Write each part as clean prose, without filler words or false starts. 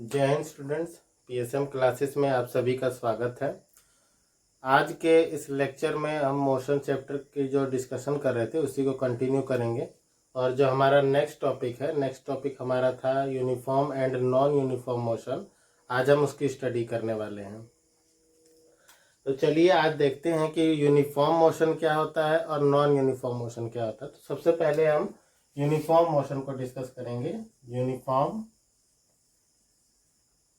जय Hind students. PSM classes में आप सभी का स्वागत है। आज के इस लेक्चर में हम मोशन चैप्टर की जो डिस्कशन कर रहे थे उसी को कंटिन्यू करेंगे। और जो हमारा नेक्स्ट टॉपिक हमारा था uniform and non uniform motion. आज हम उसकी स्टडी करने वाले हैं। तो चलिए आज देखते हैं कि यूनिफॉर्म मोशन क्या होता है और नॉन यूनिफॉर्म मोशन क्या होता है। तो सबसे पहले हम यूनिफॉर्म मोशन को डिस्कस करेंगे। यूनिफॉर्म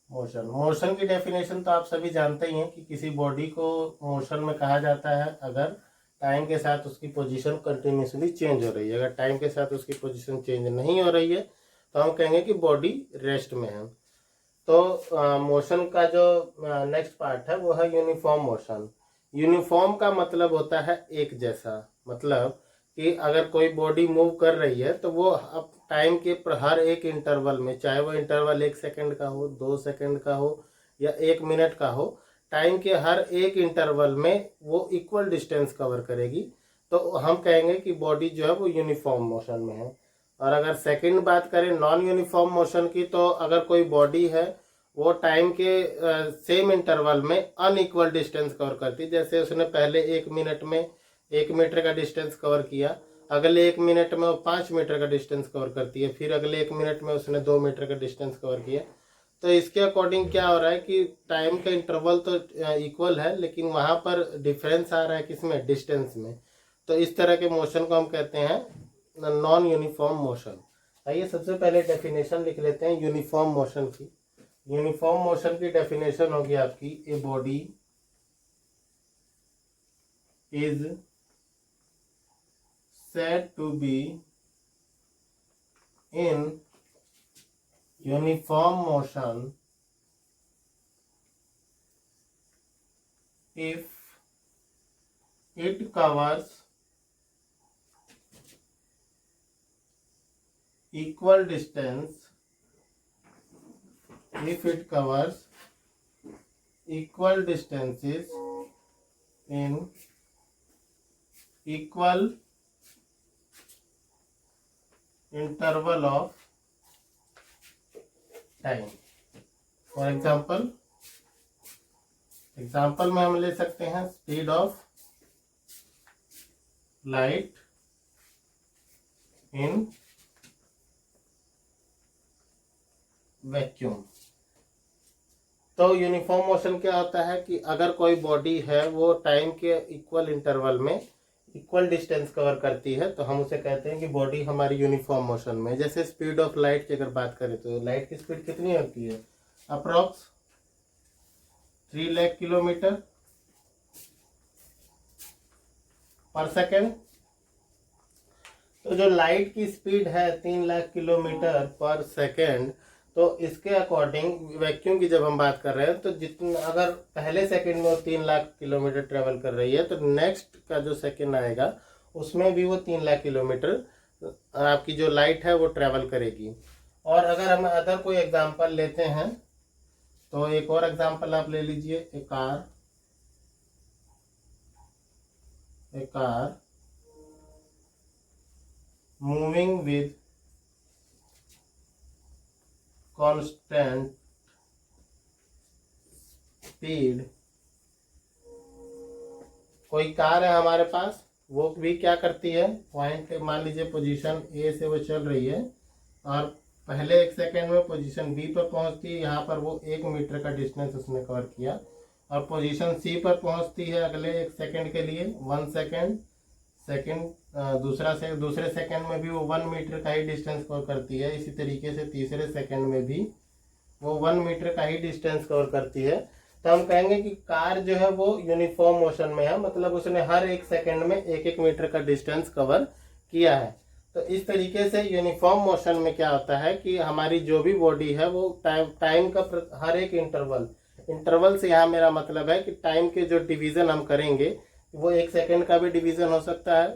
मोशन की डेफिनेशन तो आप सभी जानते ही हैं कि किसी बॉडी को मोशन में कहा जाता है अगर टाइम के साथ उसकी पोजीशन कंटिन्यूसली चेंज हो रही है। अगर टाइम के साथ उसकी पोजीशन चेंज नहीं हो रही है तो हम कहेंगे कि बॉडी रेस्ट में है। तो मोशन का जो नेक्स्ट पार्ट है वो है यूनिफॉर्म मोशन। यूनिफॉर्म का मतलब होता है एक जैसा, मतलब कि अगर कोई बॉडी मूव कर रही है तो वो अब टाइम के हर एक इंटरवल में, चाहे वो इंटरवल 1 सेकंड का हो, 2 सेकंड का हो या 1 मिनट का हो, टाइम के हर एक इंटरवल में वो इक्वल डिस्टेंस कवर करेगी। तो हम कहेंगे कि बॉडी जो है वो यूनिफॉर्म मोशन में है। और अगर सेकंड बात करें नॉन यूनिफॉर्म मोशन की, तो अगर कोई बॉडी है वो टाइम के सेम इंटरवल में अनइक्वल डिस्टेंस कवर करती है। जैसे उसने पहले 1 मिनट में 1 मीटर का डिस्टेंस कवर किया, अगले 1 मिनट में वो 5 मीटर का डिस्टेंस कवर करती है, फिर अगले 1 मिनट में उसने 2 मीटर का डिस्टेंस कवर किया। तो इसके अकॉर्डिंग क्या हो रहा है कि टाइम का इंटरवल तो इक्वल है लेकिन वहाँ पर डिफरेंस आ रहा है किसमें, डिस्टेंस में। तो इस तरह के मोशन को हम कहते हैं नॉन यूनिफॉर्म मोशन। आइए सबसे पहले डेफिनेशन लिख लेते हैं यूनिफॉर्म मोशन की। यूनिफॉर्म मोशन की डेफिनेशन होगी आपकी, a body is said to be in uniform motion if it covers equal distance, if it covers equal distances in equal interval of time। For example में हम ले सकते हैं speed of light in vacuum. तो uniform motion क्या होता है कि अगर कोई बॉडी है वो टाइम के इक्वल इंटरवल में इक्वल डिस्टेंस कवर करती है तो हम उसे कहते हैं कि बॉडी हमारी यूनिफॉर्म मोशन में। जैसे स्पीड ऑफ लाइट की अगर बात करें तो लाइट की स्पीड कितनी होती है, अप्रॉक्स 3 लाख किलोमीटर पर सेकेंड। तो जो लाइट की स्पीड है 3 लाख किलोमीटर पर सेकेंड, तो इसके अकॉर्डिंग वैक्यूम की जब हम बात कर रहे हैं तो जितना अगर पहले सेकंड में वो 3 लाख किलोमीटर ट्रेवल कर रही है तो नेक्स्ट का जो सेकंड आएगा उसमें भी वो 3 लाख किलोमीटर आपकी जो लाइट है वो ट्रेवल करेगी। और अगर हम अदर कोई एग्जांपल लेते हैं तो एक और एग्जांपल आप ले लीजिए, a car moving with constant speed. कोई कार है हमारे पास, वो भी क्या करती है, पॉइंट मान लीजिए पोजीशन ए से वो चल रही है और पहले 1 सेकेंड में पोजीशन बी पर पहुंचती है। यहाँ पर वो 1 मीटर का डिस्टेंस उसने कवर किया और पोजीशन सी पर पहुंचती है अगले 1 सेकेंड के लिए 1 सेकेंड। दूसरे सेकेंड में भी वो 1 मीटर का ही डिस्टेंस कवर करती है। इसी तरीके से तीसरे सेकेंड में भी वो 1 मीटर का ही डिस्टेंस कवर करती है। तो हम कहेंगे कि कार जो है वो यूनिफॉर्म मोशन में है, मतलब उसने हर 1 सेकेंड में 1-1 मीटर का डिस्टेंस कवर किया है। तो इस तरीके से यूनिफॉर्म मोशन में क्या होता है कि हमारी जो भी बॉडी है वो टाइम का हर एक इंटरवल से, यहाँ मेरा मतलब है कि टाइम के जो डिवीजन हम करेंगे वो 1 सेकेंड का भी डिवीजन हो सकता है,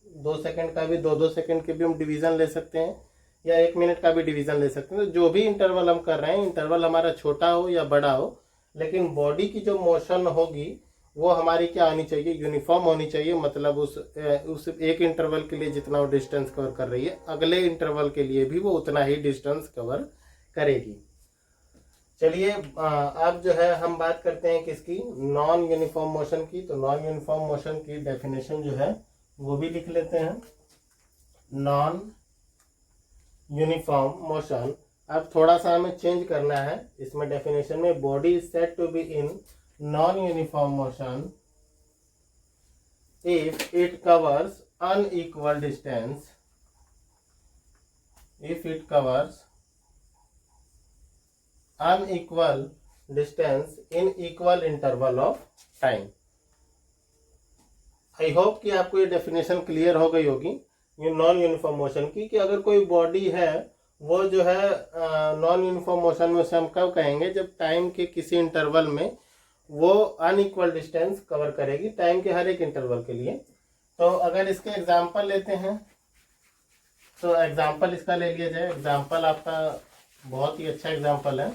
2 सेकेंड का भी, 2-2 सेकेंड के भी हम डिवीजन ले सकते हैं या 1 मिनट का भी डिवीजन ले सकते हैं। तो जो भी इंटरवल हम कर रहे हैं, इंटरवल हमारा छोटा हो या बड़ा हो, लेकिन बॉडी की जो मोशन होगी वो हमारी क्या होनी चाहिए, यूनिफॉर्म होनी चाहिए। मतलब उस एक इंटरवल के लिए जितना वो डिस्टेंस कवर कर रही है अगले इंटरवल के लिए भी वो उतना ही डिस्टेंस कवर करेगी। चलिए अब जो है हम बात करते हैं किसकी, नॉन यूनिफॉर्म मोशन की। तो नॉन यूनिफॉर्म मोशन की डेफिनेशन जो है वो भी लिख लेते हैं। नॉन यूनिफॉर्म मोशन, अब थोड़ा सा हमें चेंज करना है इसमें डेफिनेशन में। Body is said to be in non uniform motion if it covers unequal distance, if it covers unequal distance in equal interval of time। I hope कि आपको ये डेफिनेशन क्लियर हो गई होगी ये नॉन यूनिफॉर्म मोशन की, कि अगर कोई बॉडी है वो जो है नॉन यूनिफॉर्म मोशन में, उसे हम कब कहेंगे, जब टाइम के किसी इंटरवल में वो अनइक्वल डिस्टेंस कवर करेगी टाइम के हर एक इंटरवल के लिए। तो अगर इसके एग्जाम्पल लेते हैं तो एग्जाम्पल इसका ले लिया जाए। एग्जाम्पल आपका बहुत ही अच्छा एग्जाम्पल है।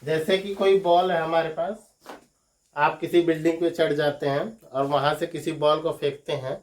जैसे कि कोई बॉल है हमारे पास, आप किसी बिल्डिंग पे चढ़ जाते हैं और वहां से किसी बॉल को फेंकते हैं,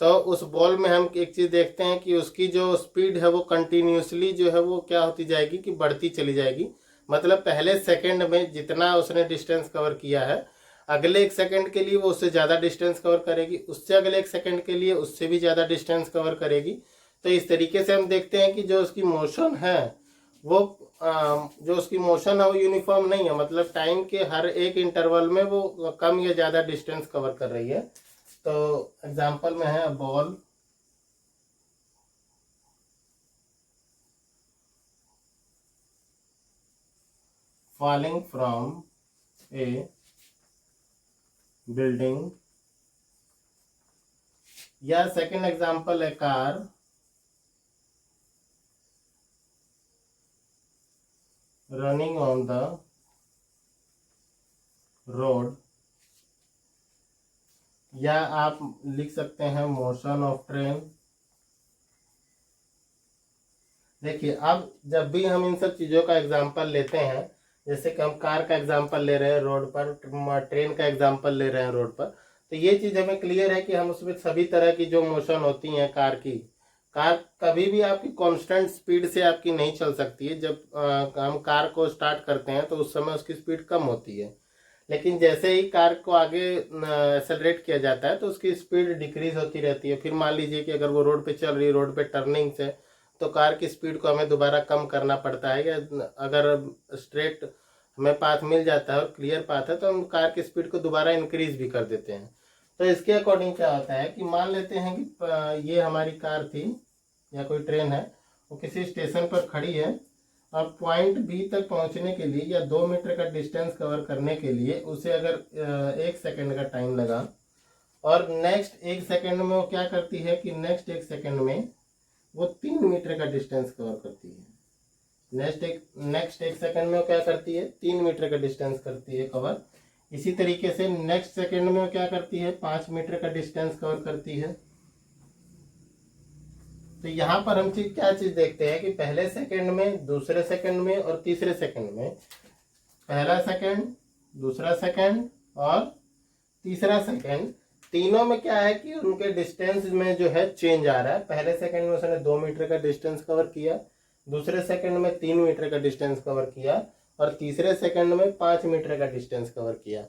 तो उस बॉल में हम एक चीज देखते हैं कि उसकी जो स्पीड है वो कंटिन्यूसली जो है वो क्या होती जाएगी कि बढ़ती चली जाएगी। मतलब पहले सेकंड में जितना उसने डिस्टेंस कवर किया है, अगले एक सेकंड के लिए वो उससे ज़्यादा डिस्टेंस कवर करेगी, उससे अगले एक सेकंड के लिए उससे भी ज़्यादा डिस्टेंस कवर करेगी। तो इस तरीके से हम देखते हैं कि जो उसकी मोशन है वो जो उसकी मोशन है वो यूनिफॉर्म नहीं है, मतलब टाइम के हर एक इंटरवल में वो कम या ज़्यादा डिस्टेंस कवर कर रही है। तो एग्जाम्पल में है ball falling from a building, या सेकंड एग्जांपल है car running on the road, या आप लिख सकते हैं मोशन ऑफ ट्रेन। देखिए अब जब भी हम इन सब चीज़ों का एग्जांपल लेते हैं, जैसे कि हम कार का एग्जांपल ले रहे हैं रोड पर, ट्रेन का एग्जांपल ले रहे हैं रोड पर, तो ये चीज़ हमें क्लियर है कि हम उसमें सभी तरह की जो मोशन होती हैं कार की, कार कभी भी आपकी कांस्टेंट स्पीड से आपकी नहीं चल सकती है। जब हम कार को स्टार्ट करते हैं तो उस समय उसकी स्पीड कम होती है, लेकिन जैसे ही कार को आगे एक्सेलरेट किया जाता है तो उसकी स्पीड डिक्रीज होती रहती है। फिर मान लीजिए कि अगर वो रोड पे चल रही है, रोड पे टर्निंग से, तो कार की स्पीड को हमें दोबारा कम करना पड़ता है। या अगर स्ट्रेट हमें पाथ मिल जाता है और क्लियर पाथ है तो हम कार की स्पीड को दोबारा इंक्रीज भी कर देते हैं। तो इसके अकॉर्डिंग क्या होता है कि मान लेते हैं कि ये हमारी कार थी या कोई ट्रेन है, वो किसी स्टेशन पर खड़ी है और पॉइंट बी तक पहुंचने के लिए या 2 मीटर का डिस्टेंस कवर करने के लिए उसे अगर 1 सेकंड का टाइम लगा, और नेक्स्ट 1 सेकंड में वो क्या करती है कि नेक्स्ट 1 सेकंड में वो 3 मीटर का डिस्टेंस कवर करती है। नेक्स्ट एक सेकंड में वो क्या करती है, 3 मीटर का डिस्टेंस करती है कवर। इसी तरीके से नेक्स्ट सेकंड में वो क्या करती है, 5 मीटर का डिस्टेंस कवर करती है। तो यहाँ पर हम क्या चीज देखते हैं कि पहले सेकंड में, दूसरे सेकंड में और तीसरे सेकंड में, पहला सेकंड, दूसरा सेकंड और तीसरा सेकंड, तीनों में क्या है कि उनके डिस्टेंस में जो है चेंज आ रहा है। पहले सेकंड में उसने 2 मीटर का डिस्टेंस कवर किया, दूसरे सेकंड में 3 मीटर का डिस्टेंस कवर किया और तीसरे सेकंड में 5 मीटर का डिस्टेंस कवर किया।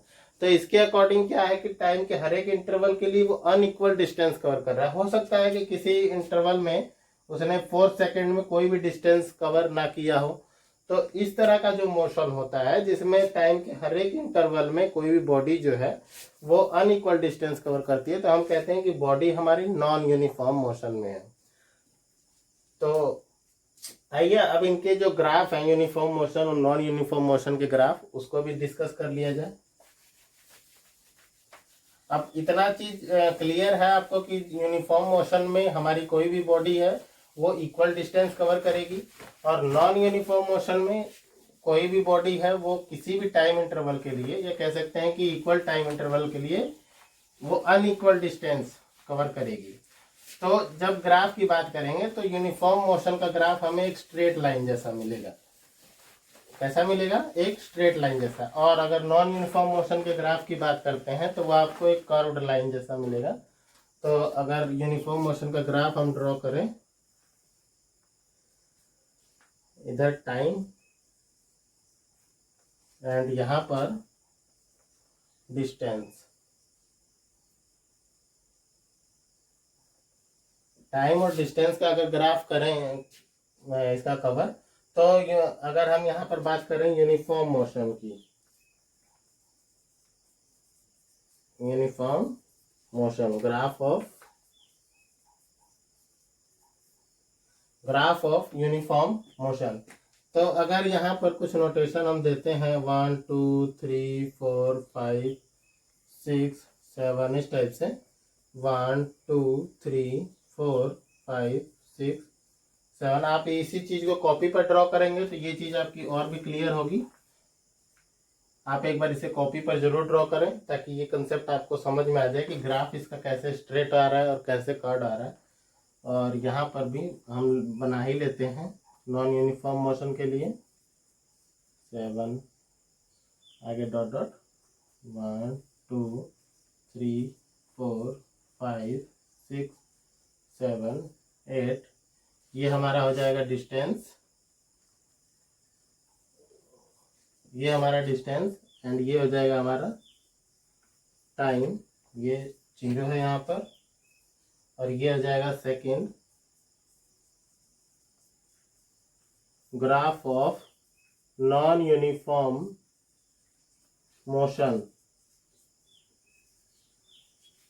तो इसके अकॉर्डिंग क्या है कि टाइम के हर एक इंटरवल के लिए वो अनइक्वल डिस्टेंस कवर कर रहा है। हो सकता है कि किसी इंटरवल में उसने 4 सेकंड में कोई भी डिस्टेंस कवर ना किया हो। तो इस तरह का जो मोशन होता है जिसमें टाइम के हर एक इंटरवल में कोई भी बॉडी जो है वो अनइक्वल डिस्टेंस कवर करती है, तो हम कहते हैं कि बॉडी हमारी नॉन यूनिफॉर्म मोशन में है। तो आइए अब इनके जो ग्राफ है यूनिफॉर्म मोशन और नॉन यूनिफॉर्म मोशन के ग्राफ, उसको भी डिस्कस कर लिया जाए। अब इतना चीज क्लियर है आपको कि यूनिफॉर्म मोशन में हमारी कोई भी बॉडी है वो इक्वल डिस्टेंस कवर करेगी, और नॉन यूनिफॉर्म मोशन में कोई भी बॉडी है वो किसी भी टाइम इंटरवल के लिए, या कह सकते हैं कि इक्वल टाइम इंटरवल के लिए, वो अनइक्वल डिस्टेंस कवर करेगी। तो जब ग्राफ की बात करेंगे तो यूनिफॉर्म मोशन का ग्राफ हमें एक स्ट्रेट लाइन जैसा मिलेगा। कैसा मिलेगा, एक स्ट्रेट लाइन जैसा। और अगर नॉन यूनिफॉर्म मोशन के ग्राफ की बात करते हैं तो वो आपको एक कर्व्ड लाइन जैसा मिलेगा। तो अगर यूनिफॉर्म मोशन का ग्राफ हम ड्रॉ करें इधर टाइम एंड यहाँ पर डिस्टेंस। टाइम और डिस्टेंस का अगर ग्राफ करें इसका कवर, तो अगर हम यहाँ पर बात करें यूनिफॉर्म मोशन की, uniform motion, graph of uniform motion, तो अगर यहाँ पर कुछ नोटेशन हम देते हैं 1 2 3 4 5 6 7 इस टाइप से, 1 2 3 4 5 6 7, आप इसी चीज को कॉपी पर ड्रॉ करेंगे तो ये चीज आपकी और भी क्लियर होगी। आप एक बार इसे कॉपी पर जरूर ड्रॉ करें ताकि ये कंसेप्ट आपको समझ में आ जाए कि ग्राफ इसका कैसे स्ट्रेट आ रहा है और कैसे कर्ड आ रहा है। और यहाँ पर भी हम बना ही लेते हैं नॉन यूनिफॉर्म मोशन के लिए 7, आगे डॉट डॉट 1 2 3 4 5 6 7 8, ये हमारा हो जाएगा डिस्टेंस, ये हमारा डिस्टेंस एंड ये हो जाएगा हमारा टाइम, ये 0 है यहाँ पर, और ये हो जाएगा second. Graph of non uniform motion.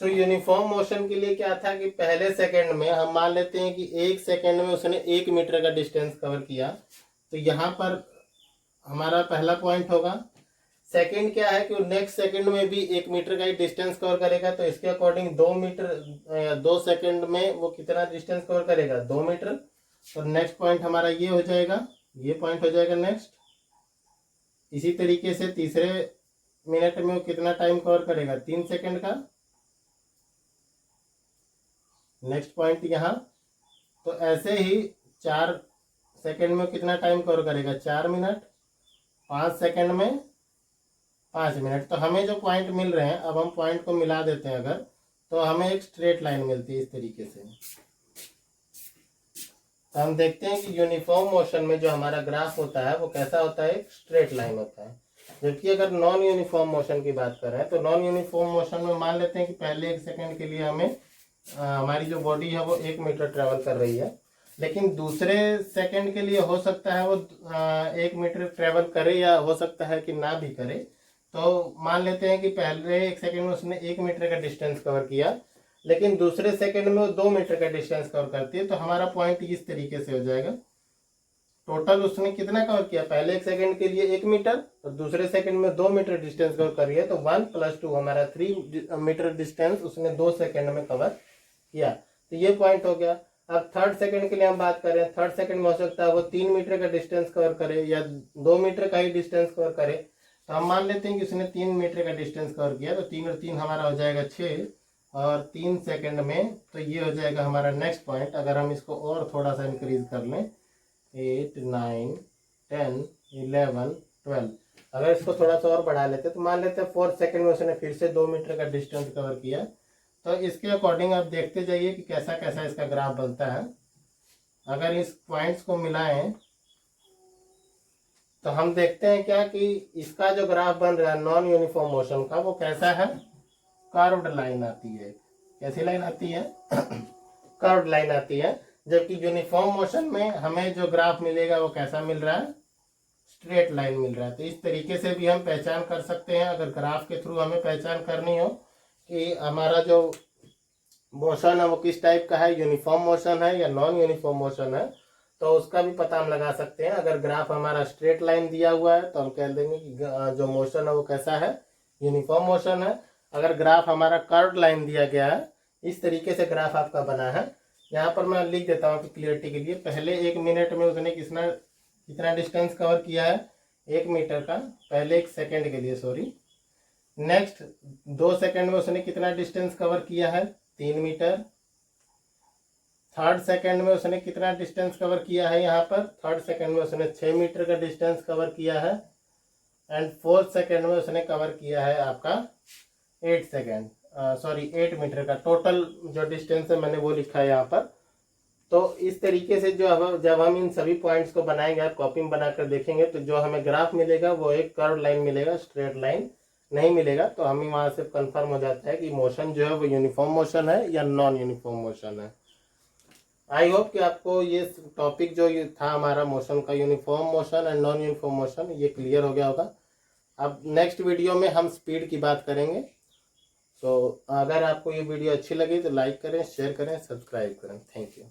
तो यूनिफॉर्म मोशन के लिए क्या था कि पहले सेकंड में हम मान लेते हैं कि 1 सेकंड में उसने 1 मीटर का डिस्टेंस कवर किया, तो यहाँ पर हमारा पहला पॉइंट होगा। सेकंड क्या है कि नेक्स्ट सेकंड में भी 1 मीटर का ही डिस्टेंस कवर करेगा, तो इसके अकॉर्डिंग 2 सेकंड में वो कितना डिस्टेंस कवर करेगा, 2 मीटर। और नेक्स्ट पॉइंट हमारा ये हो जाएगा, ये पॉइंट हो जाएगा नेक्स्ट। इसी तरीके से तीसरे मिनट में वो कितना टाइम कवर करेगा, 3 सेकंड का। नेक्स्ट पॉइंट यहाँ, तो ऐसे ही 4 सेकंड में कितना टाइम कवर करेगा, 4 मिनट। 5 सेकंड में 5 मिनट। तो हमें जो पॉइंट मिल रहे हैं, अब हम पॉइंट को मिला देते हैं अगर, तो हमें एक स्ट्रेट लाइन मिलती है इस तरीके से। तो हम देखते हैं कि यूनिफॉर्म मोशन में जो हमारा ग्राफ होता है वो कैसा होता है, एक स्ट्रेट लाइन होता है। जबकि अगर नॉन यूनिफॉर्म मोशन की बात करें तो नॉन यूनिफॉर्म मोशन में मान लेते हैं कि पहले 1 सेकंड के लिए हमें हमारी जो बॉडी है वो 1 मीटर ट्रेवल कर रही है, लेकिन दूसरे सेकंड के लिए हो सकता है वो 1 मीटर ट्रेवल करे या हो सकता है कि ना भी करे। तो मान लेते हैं कि पहले 1 सेकंड में उसने 1 मीटर का डिस्टेंस कवर किया, लेकिन दूसरे सेकंड में वो 2 मीटर का डिस्टेंस कवर करती है। तो हमारा पॉइंट इस तरीके से हो जाएगा, टोटल उसने कितना कवर किया, पहले 1 सेकंड के लिए 1 मीटर और दूसरे सेकंड में 2 मीटर डिस्टेंस कवर कर रही है, तो 1 + 2 हमारा 3 मीटर डिस्टेंस उसने 2 सेकंड में कवर किया। तो ये पॉइंट हो गया। अब थर्ड सेकंड के लिए हम बात करें, थर्ड सेकंड में हो सकता है वो 3 मीटर का डिस्टेंस कवर करे या 2 मीटर का ही डिस्टेंस कवर करे। तो हम मान लेते हैं कि उसने 3 मीटर का डिस्टेंस कवर किया, तो 3 और 3 हमारा हो जाएगा 6, और 3 सेकंड में तो ये हो जाएगा हमारा नेक्स्ट पॉइंट। अगर हम इसको और थोड़ा सा इंक्रीज कर लें, 8 9 10 11 12, अगर इसको थोड़ा सा और बढ़ा लेते तो मान लेते हैं 4 सेकंड में उसने फिर से 2 मीटर का डिस्टेंस कवर किया। तो इसके अकॉर्डिंग आप देखते जाइए कि कैसा कैसा इसका ग्राफ बनता है। अगर इस पॉइंट्स को मिलाएं तो हम देखते हैं क्या कि इसका जो ग्राफ बन रहा है नॉन यूनिफॉर्म मोशन का, वो कैसा है, कर्व्ड लाइन आती है। कैसी लाइन आती है कर्व्ड लाइन आती है। जबकि यूनिफॉर्म मोशन में हमें जो ग्राफ मिलेगा वो कैसा मिल रहा है, स्ट्रेट लाइन मिल रहा है। तो इस तरीके से भी हम पहचान कर सकते हैं, अगर ग्राफ के थ्रू हमें पहचान करनी हो कि हमारा जो मोशन है वो किस टाइप का है, यूनिफॉर्म मोशन है या नॉन यूनिफॉर्म मोशन है, तो उसका भी पता हम लगा सकते हैं। अगर ग्राफ हमारा स्ट्रेट लाइन दिया हुआ है तो हम कह देंगे कि जो मोशन है वो कैसा है, यूनिफॉर्म मोशन है। अगर ग्राफ हमारा कर्व्ड लाइन दिया गया है, इस तरीके से ग्राफ आपका बना है। यहाँ पर मैं लिख देता हूँ कि क्लियरिटी के लिए, पहले 1 मिनट में उसने कितना डिस्टेंस कवर किया है, 1 मीटर का, पहले 1 सेकेंड के लिए, सॉरी। नेक्स्ट 2 सेकेंड में उसने कितना डिस्टेंस कवर किया है, 3 मीटर। थर्ड सेकंड में उसने कितना डिस्टेंस कवर किया है, यहाँ पर थर्ड सेकंड में उसने 6 मीटर का डिस्टेंस कवर किया है। एंड फोर्थ सेकंड में उसने कवर किया है आपका 8 मीटर का। टोटल जो डिस्टेंस है मैंने वो लिखा है यहाँ पर। तो इस तरीके से जब हम इन सभी पॉइंट्स को बनाएंगे और कॉपी में बनाकर देखेंगे तो जो हमें ग्राफ मिलेगा वो एक कर्व लाइन मिलेगा, स्ट्रेट लाइन नहीं मिलेगा। तो हमें वहां से कंफर्म हो जाता है कि मोशन जो है वो यूनिफॉर्म मोशन है या नॉन यूनिफॉर्म मोशन है। आई होप कि आपको ये टॉपिक जो ये था हमारा मोशन का, uniform motion and non uniform motion, ये क्लियर हो गया होगा। अब नेक्स्ट वीडियो में हम स्पीड की बात करेंगे। तो अगर आपको ये वीडियो अच्छी लगी तो लाइक करें, शेयर करें, सब्सक्राइब करें। Thank you.